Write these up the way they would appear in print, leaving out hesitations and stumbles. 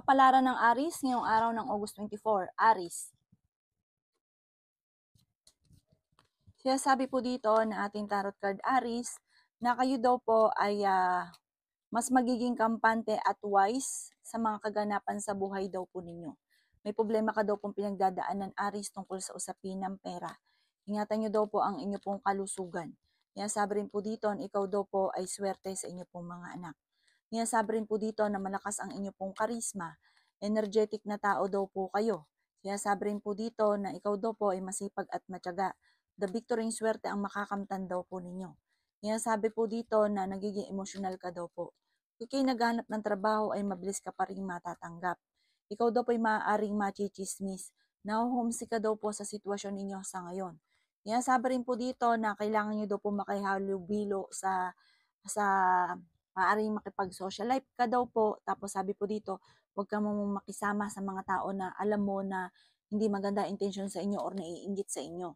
Kapalaran ng Aries ngayong araw ng August 24. Aries. Sinasabi po dito na ating tarot card Aries na kayo daw po ay mas magiging kampante at wise sa mga kaganapan sa buhay daw po ninyo. May problema ka daw pong pinagdadaanan Aries tungkol sa usapin ng pera. Ingatan nyo daw po ang inyo pong kalusugan. Sinasabi rin po dito na ikaw daw po ay swerte sa inyo pong mga anak. Sinasabi rin po dito na malakas ang inyo pong karisma. Energetic na tao daw po kayo. Sinasabi rin po dito na ikaw daw po ay masipag at matyaga. The victory swerte ang makakamtan daw po ninyo. Sinasabi po dito na nagiging emosyonal ka daw po. Kung kayo naghahanap ng trabaho ay mabilis ka pa rin matatanggap. Ikaw daw po ay maaaring machichismis. Nahuhumsi ka daw po sa sitwasyon ninyo sa ngayon. Sinasabi rin po dito na kailangan nyo daw po makihalubilo sa maaaring makipag-social life ka daw po. Tapos sabi po dito, huwag ka mong makisama sa mga tao na alam mo na hindi maganda intention sa inyo or naiinggit sa inyo.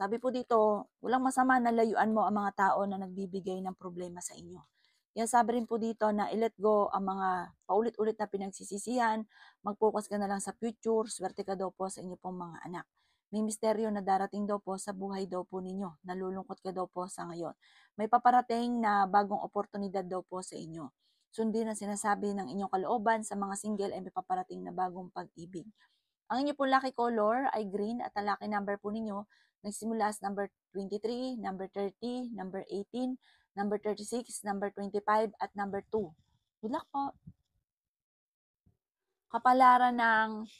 Sabi po dito, walang masama na layuan mo ang mga tao na nagbibigay ng problema sa inyo. Sabi rin po dito na i-let go ang mga paulit-ulit na pinagsisisihan, mag-focus ka na lang sa future, swerte ka daw po sa inyo pong mga anak. May misteryo na darating daw po sa buhay daw po ninyo, nalulungkot ka daw po sa ngayon. May paparating na bagong oportunidad daw po sa inyo. Sundin ang sinasabi ng inyong kalooban sa mga single ay may paparating na bagong pag-ibig. Ang inyo pong lucky color ay green at ang lucky number po ninyo nagsimula sa number 23, number 30, number 18, number 36, number 25, at number 2. Good luck po! Kapalaran ng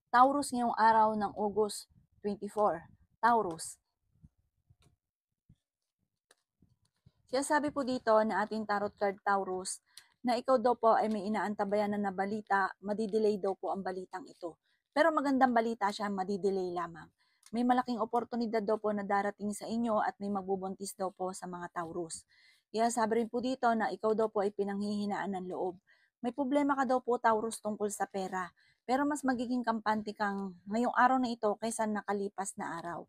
Taurus ngayong araw ng August 24. Taurus. Sinasabi po dito na ating tarot card Taurus na ikaw daw po ay may inaantabayan na balita, madidelay daw po ang balitang ito. Pero magandang balita siya, madidelay lamang. May malaking oportunidad daw po na darating sa inyo at may magbubuntis daw po sa mga Taurus. Sabi rin po dito na ikaw daw po ay pinanghihinaan ng loob. May problema ka daw po Taurus tungkol sa pera, pero mas magiging kampante kang ngayong araw na ito kaysa nakalipas na araw.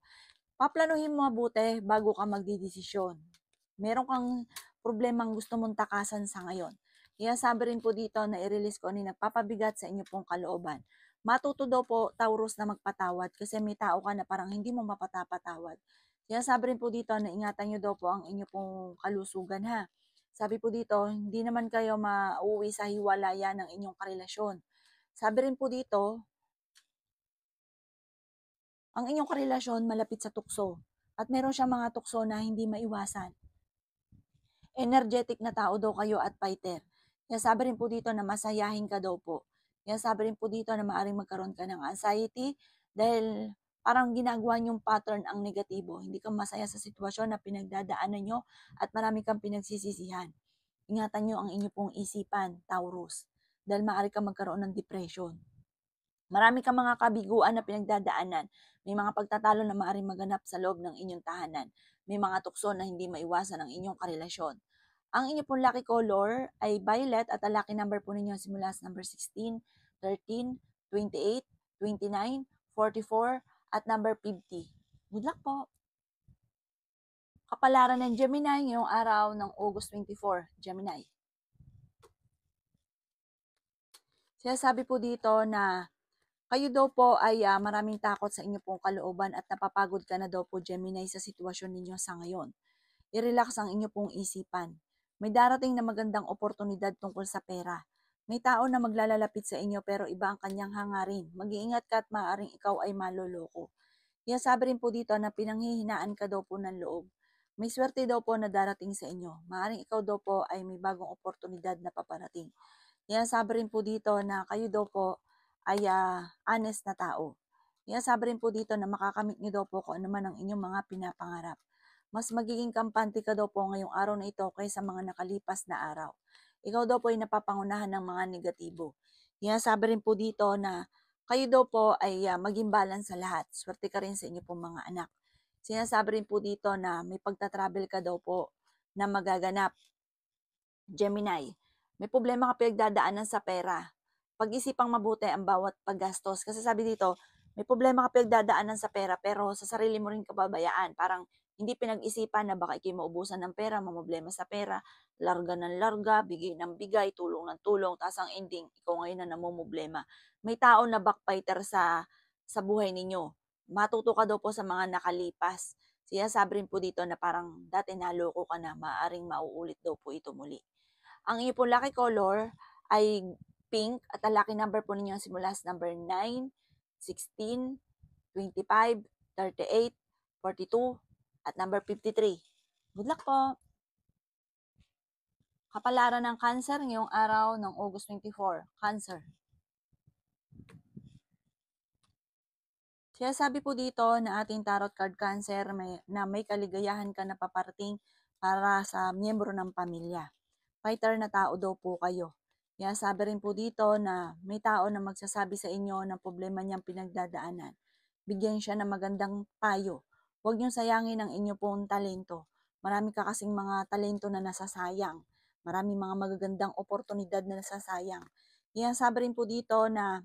Paplanuhin mo mabuti bago ka magdidesisyon. Meron kang problemang gusto mong takasan sa ngayon. Sabi rin po dito na i-release ko ni nagpapabigat sa inyo pong kalooban. Matuto daw po Taurus na magpatawad kasi may tao ka na parang hindi mo mapatapatawad. Sabi rin po dito na ingatan nyo daw po ang inyo pong kalusugan ha. Sabi po dito, hindi naman kayo mauwi sa hiwalayan ng inyong karelasyon. Sabi rin po dito, ang inyong karelasyon malapit sa tukso at meron siyang mga tukso na hindi maiwasan. Energetic na tao daw kayo at fighter. Sabi rin po dito na masayahin ka daw po. Sabi rin po dito na maaaring magkaroon ka ng anxiety dahil parang ginagawa niyong pattern ang negatibo. Hindi ka masaya sa sitwasyon na pinagdadaanan nyo at marami kang pinagsisisihan. Ingatan nyo ang inyo pong isipan, Taurus, dahil maaari ka magkaroon ng depression. Marami kang mga kabiguan na pinagdadaanan. May mga pagtatalo na maaaring maganap sa loob ng inyong tahanan. May mga tukso na hindi maiwasan ng inyong karelasyon. Ang inyong pong lucky color ay violet at ang lucky number po ninyo simula sa number 16, 13, 28, 29, 44, at number 50. Good luck po! Kapalaran ng Gemini ngayong araw ng August 24. Gemini. Sinasabi po dito na kayo daw po ay maraming takot sa inyo pong kalooban at napapagod ka na daw po Gemini sa sitwasyon ninyo sa ngayon. I-relax ang inyo pong isipan. May darating na magandang oportunidad tungkol sa pera. May tao na maglalalapit sa inyo pero iba ang kanyang hangarin. Mag-iingat ka at maaaring ikaw ay maloloko. Sabi rin po dito na pinanghihinaan ka daw po ng loob. May swerte daw po na darating sa inyo. Maaaring ikaw daw po ay may bagong oportunidad na paparating. Sabi rin po dito na kayo daw po ay honest na tao. Sabi rin po dito na makakamit nyo daw po kung ano man ang inyong mga pinapangarap. Mas magiging kampante ka daw po ngayong araw na ito kaysa mga nakalipas na araw. Ikaw daw po ay napapangunahan ng mga negatibo. Sabi rin po dito na kayo daw po ay maging balance sa lahat. Swerte ka rin sa inyo pong mga anak. Sinasabi rin po dito na may pagta-travel ka daw po na magaganap. Gemini, may problema ka pinagdadaanan sa pera. Pag-isipang mabuti ang bawat paggastos. Kasi sabi dito, may problema ka pinagdadaanan sa pera pero sa sarili mo rin kababayaan. Parang Hindi pinag-isipan na baka ikay maubusan ng pera, mamroblema sa pera, larga ng larga, bigay ng bigay, tulong ng tulong, ta's ang ending, ikaw ngayon na namomroblema. May tao na backbiter sa buhay ninyo. Matuto ka daw po sa mga nakalipas. Sinasabi rin po dito na parang dati naloko ka na, maaaring mauulit daw po ito muli. Ang inyong pong lucky color ay pink at ang lucky number po ninyo simula sa number 9, 16, 25, 38, 42, at number 53. Good luck po! Kapalaran ng Cancer ngayong araw ng August 24. Cancer. Sinasabi po dito na ating tarot card Cancer na may kaligayahan ka na paparating para sa miyembro ng pamilya. Fighter na tao daw po kayo. Kaya sabi rin po dito na may tao na magsasabi sa inyo ng problema niyang pinagdadaanan. Bigyan siya ng magandang payo. Huwag niyong sayangin ang inyo pong talento. Marami ka kasing mga talento na nasasayang. Maraming mga magagandang oportunidad na nasasayang. Kaya sabi rin po dito na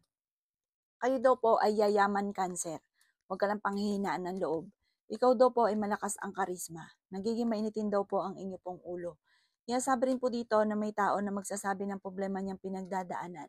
kayo daw po ay yayaman Cancer. Huwag ka lang panghihinaan ng loob. Ikaw daw po ay malakas ang karisma. Nagiging mainitin daw po ang inyo pong ulo. Kaya sabi rin po dito na may tao na magsasabi ng problema niyang pinagdadaanan.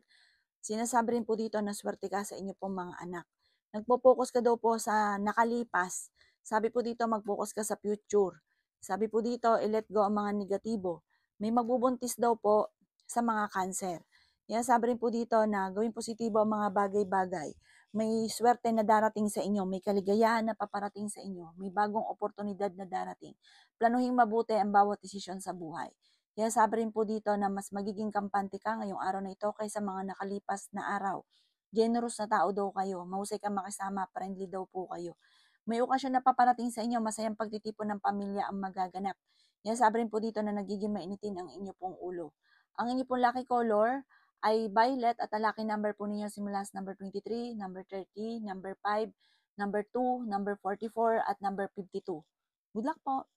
Sinasabi rin po dito na swerte ka sa inyo pong mga anak. Nagpo-focus ka daw po sa nakalipas. Sabi po dito mag-focus ka sa future. Sabi po dito i-let go ang mga negatibo. May magbubuntis daw po sa mga Cancer. Kaya sabi rin po dito na gawing positibo ang mga bagay-bagay. May swerte na darating sa inyo, may kaligayahan na paparating sa inyo, may bagong oportunidad na darating. Planuhin mabuti ang bawat desisyon sa buhay. Kaya sabi rin po dito na mas magiging kampante ka ngayong araw na ito kaysa mga nakalipas na araw. Generous na tao daw kayo, mahusay kang makisama, friendly daw po kayo. May okasyon na paparating sa inyo, masayang pagtitipon ng pamilya ang magaganap. Kaya sabi rin po dito na nagiging mainitin ang inyo pong ulo. Ang inyo pong lucky color ay violet at ang lucky number po ninyo simula sa number 23, number 30, number 5, number 2, number 44, at number 52. Good luck po!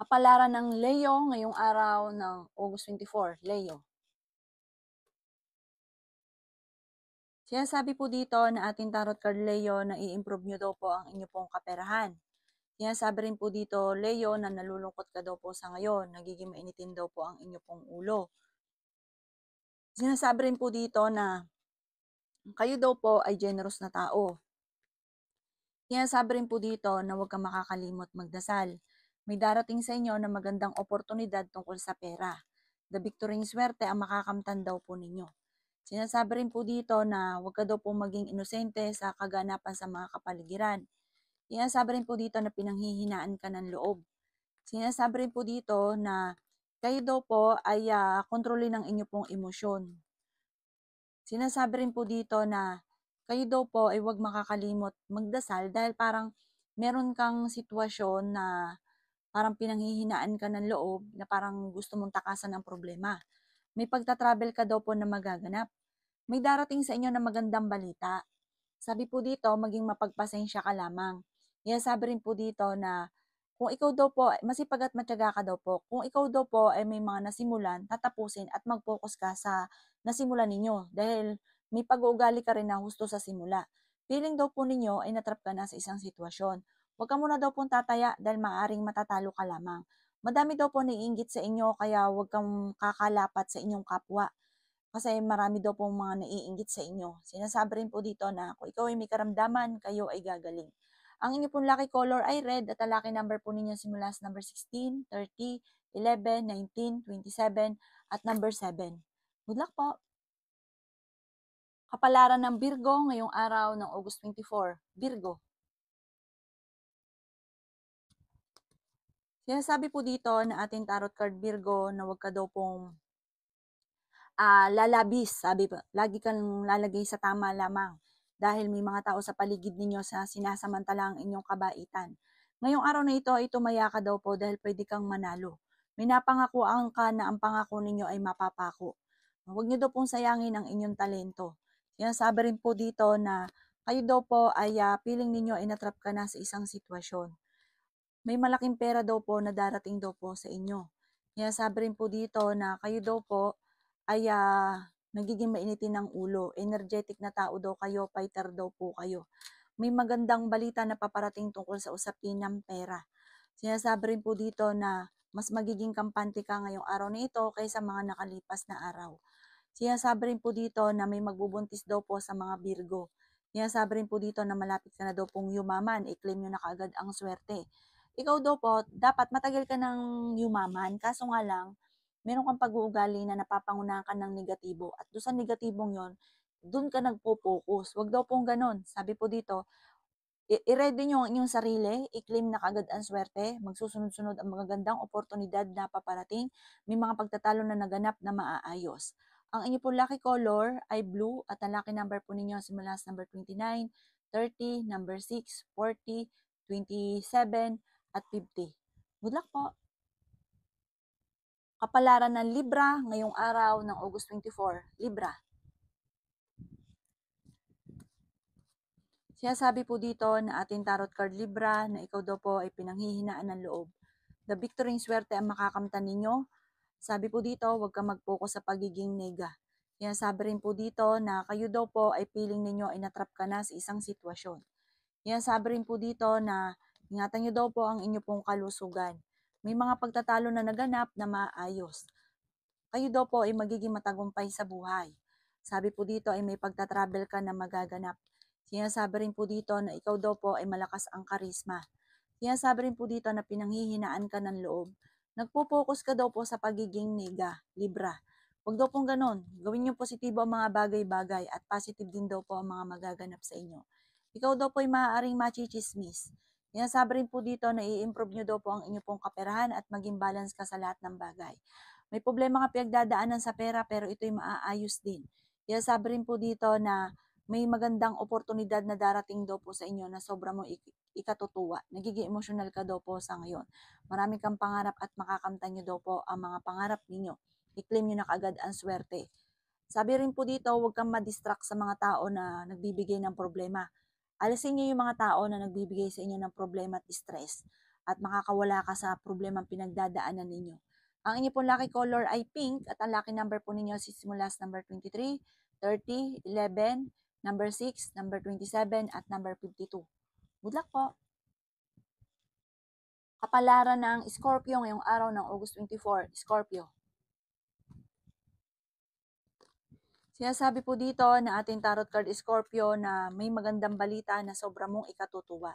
Kapalaran ng Leo ngayong araw ng August 24, Leo. Sinasabi po dito na ating tarot card Leo na i-improve nyo daw po ang inyo pong kaperahan. Sinasabi rin po dito Leo na nalulungkot ka daw po sa ngayon, nagiging mainitin daw po ang inyo pong ulo. Sinasabi rin po dito na kayo daw po ay generous na tao. Sinasabi rin po dito na huwag kang makakalimot magdasal. May darating sa inyo na magandang oportunidad tungkol sa pera. The victory swerte ang makakamtan daw po ninyo. Sinasabi rin po dito na huwag ka daw po maging inosente sa kaganapan sa mga kapaligiran. Sinasabi rin po dito na pinanghihinaan ka ng loob. Sinasabi rin po dito na kayo daw po ay kontrolin ang inyo pong emosyon. Sinasabi rin po dito na kayo daw po ay huwag makakalimot magdasal dahil parang meron kang sitwasyon na parang pinanghihinaan ka ng loob na parang gusto mong takasan ng problema. May pagta-travel ka daw po na magaganap. May darating sa inyo na magandang balita. Sabi po dito, maging mapagpasensya ka lamang. Kaya sabi rin po dito na kung ikaw daw po, masipag at matyaga ka daw po, kung ikaw daw po ay may mga nasimulan, tatapusin at mag-focus ka sa nasimulan ninyo dahil may pag-uugali ka rin na husto sa simula. Feeling daw po ninyo ay natrap ka na sa isang sitwasyon. Huwag ka muna daw pong tataya dahil maaaring matatalo ka lamang. Madami daw po naiinggit sa inyo kaya huwag kang kakalapat sa inyong kapwa. Kasi marami daw pong mga naiinggit sa inyo. Sinasabi rin po dito na kung ikaw ay may karamdaman, kayo ay gagaling. Ang inyo pong lucky color ay red at ang lucky number po ninyo simula sa number 16, 30, 11, 19, 27, at number 7. Good luck po! Kapalaran ng Virgo ngayong araw ng August 24, Virgo. Sinasabi po dito na ating tarot card Virgo na huwag ka daw pong lalabis, sabi po, lagi kang lalagay sa tama lamang dahil may mga tao sa paligid ninyo sa sinasamantala ang inyong kabaitan. Ngayong araw na ito ay tumaya ka daw po dahil pwede kang manalo. May napangakuan ka na ang pangako ninyo ay mapapako. Huwag niyo daw pong sayangin ang inyong talento. Sinasabi rin po dito na kayo daw po ay feeling ninyo ay natrap ka na sa isang sitwasyon. May malaking pera daw po na darating daw po sa inyo. Kaya sabi rin po dito na kayo daw po ay nagiging mainitin ng ulo. Energetic na tao daw kayo, fighter daw po kayo. may magandang balita na paparating tungkol sa usapin ng pera. Sinasabi rin po dito na mas magiging kampante ka ngayong araw na ito kaysa mga nakalipas na araw. Sinasabi rin po dito na may magbubuntis daw po sa mga Virgo. Sinasabi rin po dito na malapit ka na daw pong yumaman, i-claim nyo na kaagad ang swerte. Ikaw daw po, dapat matagal ka ng yumaman, kaso nga lang, meron kang pag-uugali na napapangunahan ka ng negatibo. At doon sa negatibong yon, doon ka nagpo-focus. Huwag daw pong ganon. Sabi po dito, i-ready nyo ang inyong sarili, i-claim na kagad ang swerte, magsusunod-sunod ang magagandang oportunidad na paparating, may mga pagtatalo na naganap na maaayos. Ang inyo po lucky color ay blue at ang lucky number po ninyo simula sa number 29, 30, number 6, 40, 27, at 50. Good luck po! Kapalaran ng Libra ngayong araw ng August 24, Libra. Sinasabi po dito na ating tarot card Libra na ikaw daw po ay pinanghihinaan ng loob. The victory swerte ang makakamtan ninyo. Sabi po dito, huwag kang mag-focus sa pagiging nega. Sinasabi rin po dito na kayo daw po ay feeling ninyo ay natrap ka na sa isang sitwasyon. Sinasabi rin po dito na ingatan nyo daw po ang inyo pong kalusugan. May mga pagtatalo na naganap na maayos. Kayo daw po ay magiging matagumpay sa buhay. Sabi po dito ay may pagtatravel ka na magaganap. Sinasabi rin po dito na ikaw daw po ay malakas ang karisma. Sinasabi rin po dito na pinanghihinaan ka ng loob. Nagpo-focus ka daw po sa pagiging nega, Libra. Huwag daw pong ganon. Gawin niyo positibo ang mga bagay-bagay at positive din daw po ang mga magaganap sa inyo. Ikaw daw po ay maaaring machichismis. Sinasabi rin po dito na i-improve nyo daw po ang inyo pong kaperahan at maging balance ka sa lahat ng bagay. May problema ka pinagdadaanan sa pera pero ito'y maaayos din. Sinasabi rin po dito na may magandang oportunidad na darating daw po sa inyo na sobra mo ikatutuwa. Nagiging emosyonal ka daw po sa ngayon. Marami kang pangarap at makakamtan nyo daw po ang mga pangarap ninyo. I-claim nyo na kaagad ang swerte. Sabi rin po dito, huwag kang ma-distract sa mga tao na nagbibigay ng problema. Alisin nyo yung mga tao na nagbibigay sa inyo ng problema at stress at makakawala ka sa problemang pinagdadaanan ninyo. Ang inyo pong lucky color ay pink at ang lucky number po ninyo simula sa number 23, 30, 11, number 6, number 27, at number 52. Good luck po! Kapalaran ng Scorpio ngayong araw ng August 24, Scorpio. Sinasabi po dito na ating tarot card Scorpio na may magandang balita na sobra mong ikatutuwa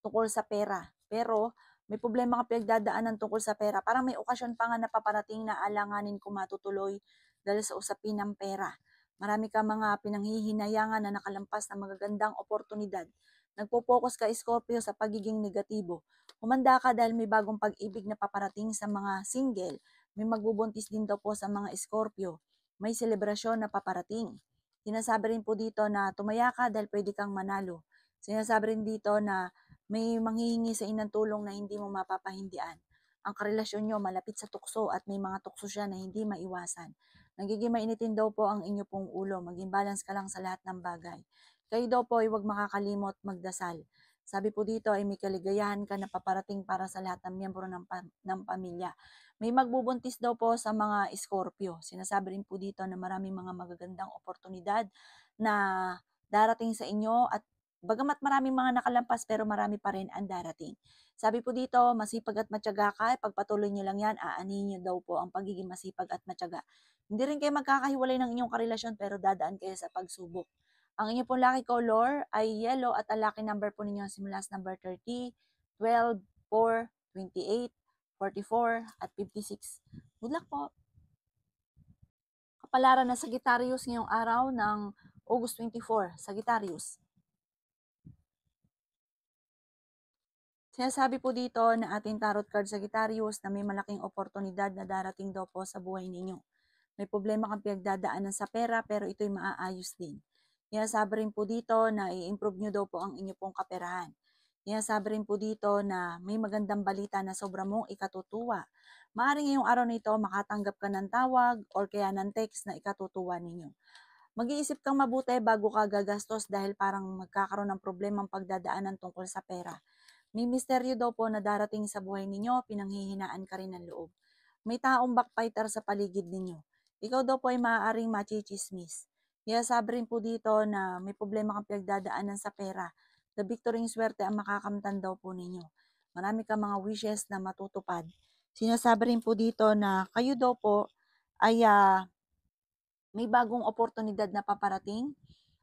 tungkol sa pera. Pero may problema ka pinagdadaanan tungkol sa pera. Parang may okasyon pa nga na paparating na alanganin kung matutuloy dahil sa usapin ng pera. Marami ka mga pinanghihinayangan na nakalampas na magagandang oportunidad. Nagpo-focus ka Scorpio sa pagiging negatibo. Humanda ka dahil may bagong pag-ibig na paparating sa mga single. May magbubuntis din daw po sa mga Scorpio. May selebrasyon na paparating. Sinasabi rin po dito na tumaya ka dahil pwede kang manalo. Sinasabi rin dito na may manghihingi sa inang tulong na hindi mo mapapahindian. Ang karelasyon nyo malapit sa tukso at may mga tukso siya na hindi maiwasan. Nagiging mainitin daw po ang inyo pong ulo. Maging balance ka lang sa lahat ng bagay. Kayo daw po ay huwag makakalimot magdasal. Sabi po dito ay may kaligayahan ka na paparating para sa lahat ng miyembro ng pamilya. May magbubuntis daw po sa mga Scorpio. Sinasabi rin po dito na maraming mga magagandang oportunidad na darating sa inyo at bagamat maraming mga nakalampas pero marami pa rin ang darating. Sabi po dito, masipag at matyaga ka, pagpatuloy nyo lang yan, aanihin nyo daw po ang pagiging masipag at matyaga. Hindi rin kayo magkakahiwalay ng inyong karelasyon pero dadaan kayo sa pagsubok. Ang inyong pong lucky color ay yellow at ang lucky number po ninyo simula sa number 30, 12, 4, 28, 44, at 56. Good luck po! Kapalaran ng Sagittarius ngayong araw ng August 24, Sagittarius. Sinasabi po dito na ating tarot card Sagittarius na may malaking oportunidad na darating daw po sa buhay ninyo. May problema kang pinagdadaanan sa pera pero ito'y maaayos din. Sinasabi rin po dito na i-improve nyo daw po ang inyo pong kaperahan. Sinasabi rin po dito na may magandang balita na sobra mong ikatutuwa. Maaaring ngayong araw na ito makatanggap ka ng tawag or kaya ng text na ikatutuwa ninyo. Mag-iisip kang mabuti bago ka gagastos dahil parang magkakaroon ng problemang pagdadaanan tungkol sa pera. May misteryo daw po na darating sa buhay ninyo, pinanghihinaan ka rin ng loob. May taong backbiter sa paligid ninyo. Ikaw daw po ay maaaring machichismis. Kaya sabi rin po dito na may problema kang pinagdadaanan sa pera. The victory swerte ang makakamtan daw po ninyo. Marami kang mga wishes na matutupad. Sinasabi rin po dito na kayo daw po ay may bagong oportunidad na paparating,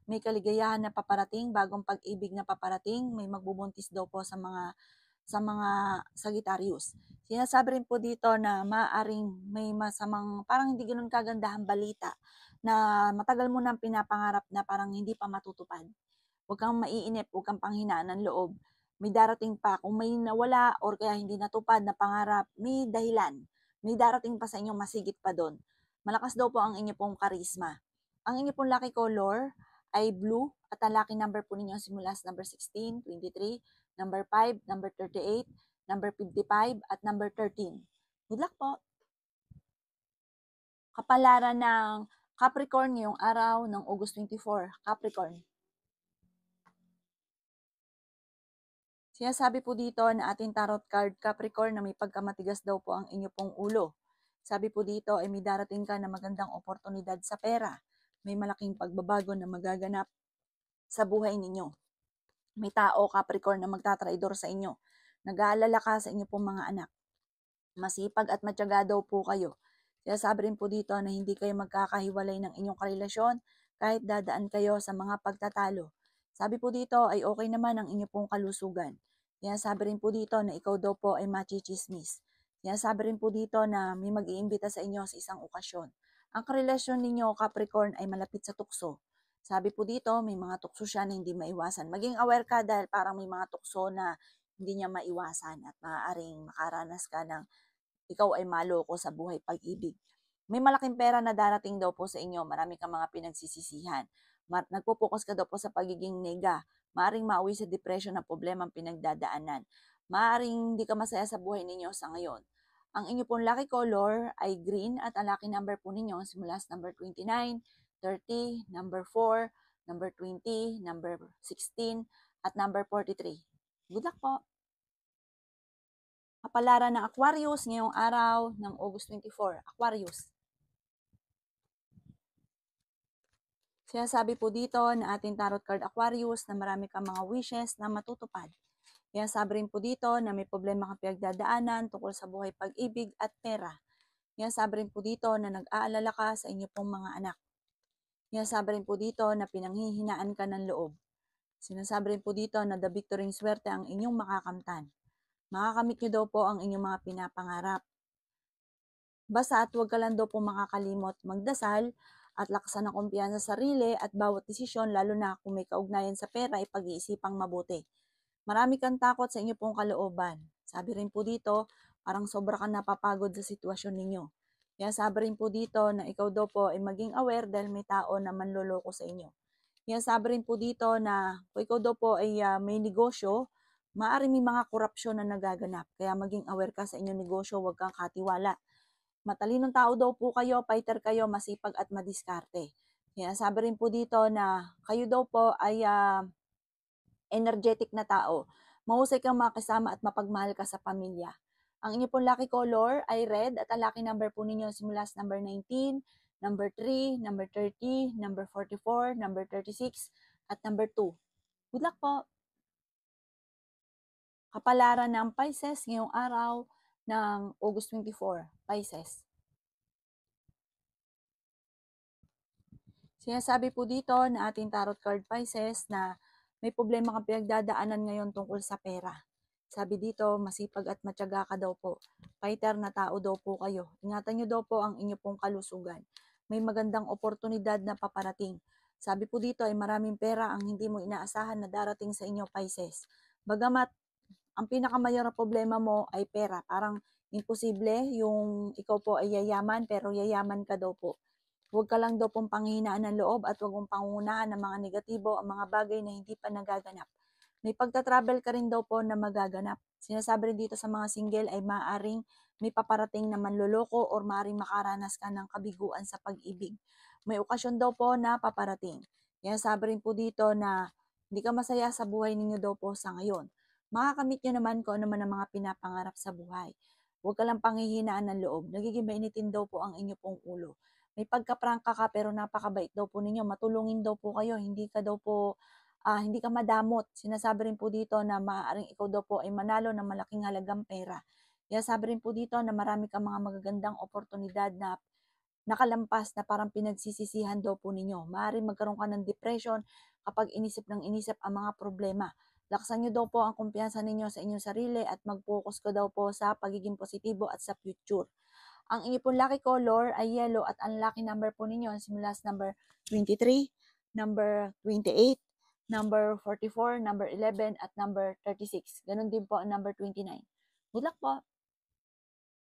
may kaligayahan na paparating, bagong pag-ibig na paparating, may magbubuntis daw po sa mga Sagittarius. Sinasabi rin po dito na maaaring may masamang, parang hindi ganoon kagandahang balita na matagal mo nang pinapangarap na parang hindi pa matutupad. Huwag kang maiinip, huwag kang panghinaan ng loob. May darating pa. Kung may nawala or kaya hindi natupad na pangarap, may dahilan. May darating pa sa inyo masigit pa doon. Malakas daw po ang inyo pong karisma. Ang inyo pong lucky color ay blue at ang lucky number po ninyo simula sa number 16, 23, number 5, number 38, number 55, at number 13. Good luck po! Kapalaran ng Capricorn ngayong araw ng August 24. Capricorn. Sinasabi po dito na ating tarot card Capricorn na may pagkamatigas daw po ang inyo pong ulo. Sabi po dito ay may darating ka na magandang oportunidad sa pera. May malaking pagbabago na magaganap sa buhay ninyo. May tao Capricorn na magtatraidor sa inyo. Nag-aalala ka sa inyo pong mga anak. Masipag at matyaga daw po kayo. Sinasabi rin po dito na hindi kayo magkakahiwalay ng inyong karelasyon kahit dadaan kayo sa mga pagtatalo. Sabi po dito ay okay naman ang inyong pong kalusugan. Sinasabi rin po dito na ikaw daw po ay machichismis. Sinasabi rin po dito na may mag-iimbita sa inyo sa isang okasyon. Ang karelasyon ninyo Capricorn ay malapit sa tukso. Sabi po dito may mga tukso siya na hindi maiwasan. Maging aware ka dahil parang may mga tukso na hindi niya maiwasan at maaaring makaranas ka ng ikaw ay maloko sa buhay pag-ibig. May malaking pera na darating daw po sa inyo. Marami kang mga pinagsisisihan. Nagpo-focus ka daw po sa pagiging nega. Maaring mauwi sa depression na problema ang pinagdadaanan. Maaring hindi ka masaya sa buhay ninyo sa ngayon. Ang inyo pong lucky color ay green at ang lucky number po ninyo simula sa number 29, 30, number 4, number 20, number 16, at number 43. Good luck po! Kapalaran ng Aquarius ngayong araw ng August 24. Aquarius. Sinasabi po dito na ating tarot card Aquarius na marami kang mga wishes na matutupad. Sinasabi rin po dito na may problema kang pinagdadaanan tungkol sa buhay pag-ibig at pera. Sinasabi rin po dito na nag-aalala ka sa inyo pong mga anak. Sinasabi rin po dito na pinanghihinaan ka ng loob. Sinasabi rin po dito na the victory swerte ang inyong makakamtan. Makakamit nyo daw po ang inyong mga pinapangarap. Basta at huwag ka lang daw po makakalimot magdasal at lakasan ng kumpiyansa sa sarili at bawat desisyon lalo na kung may kaugnayan sa pera ay pag-iisipang mabuti. Marami kang takot sa inyo pong kalooban. Sabi rin po dito, parang sobra kang napapagod sa sitwasyon ninyo. Kaya sabi rin po dito na ikaw daw po ay maging aware dahil may tao na manloloko sa inyo. Kaya sabi rin po dito na kung ikaw daw po ay may negosyo, maaari may mga korupsyon na nagaganap. Kaya maging aware ka sa inyong negosyo, huwag kang katiwala. Matalinong tao daw po kayo, fighter kayo, masipag at madiskarte. Kaya sabi rin po dito na kayo daw po ay energetic na tao. Mahusay kang makasama at mapagmahal ka sa pamilya. Ang inyo pong lucky color ay red at ang lucky number po ninyo simula sa number 19, number 3, number 30, number 44, number 36, at number 2. Good luck po! Kapalaran ng Pisces ngayong araw ng August 24. Pisces. Sinasabi po dito na ating tarot card Pisces na may problema kang pinagdadaanan ngayon tungkol sa pera. Sabi dito, masipag at matyaga ka daw po. Fighter na tao daw po kayo. Ingatan nyo daw po ang inyo pong kalusugan. May magandang oportunidad na paparating. Sabi po dito ay maraming pera ang hindi mo inaasahan na darating sa inyo Pisces. Bagamat ang pinakamayor na problema mo ay pera. Parang imposible yung ikaw po ay yayaman pero yayaman ka daw po. Huwag ka lang daw pong panghihinaan ng loob at huwag mong pangungunahan ng mga negatibo ang mga bagay na hindi pa nagaganap. May pagta-travel ka rin daw po na magaganap. Sinasabi rin dito sa mga single ay maaring may paparating na manloloko or maaring makaranas ka ng kabiguan sa pag-ibig. May okasyon daw po na paparating. Sinasabi rin po dito na hindi ka masaya sa buhay ninyo daw po sa ngayon. Makakamit nyo naman kung ano man ang mga pinapangarap sa buhay. Huwag ka lang panghihinaan ng loob. Nagiging mainitin daw po ang inyo pong ulo. May pagkaprangka ka pero napakabait daw po ninyo. Matulungin daw po kayo. Hindi ka daw po hindi ka madamot. Sinasabi rin po dito na maaaring ikaw daw po ay manalo ng malaking halagang pera. Kaya sabi rin po dito na marami kang mga magagandang oportunidad na nakalampas na parang pinagsisisihan daw po ninyo. Maaaring magkaroon ka ng depression kapag inisip ng inisip ang mga problema. Laksan nyo daw po ang kumpiyansa ninyo sa inyong sarili at mag-focus ko daw po sa pagiging positibo at sa future. Ang inyo pong lucky color ay yellow at ang lucky number po ninyo simula sa number 23, number 28, number 44, number 11 at number 36. Ganon din po ang number 29. Good luck po!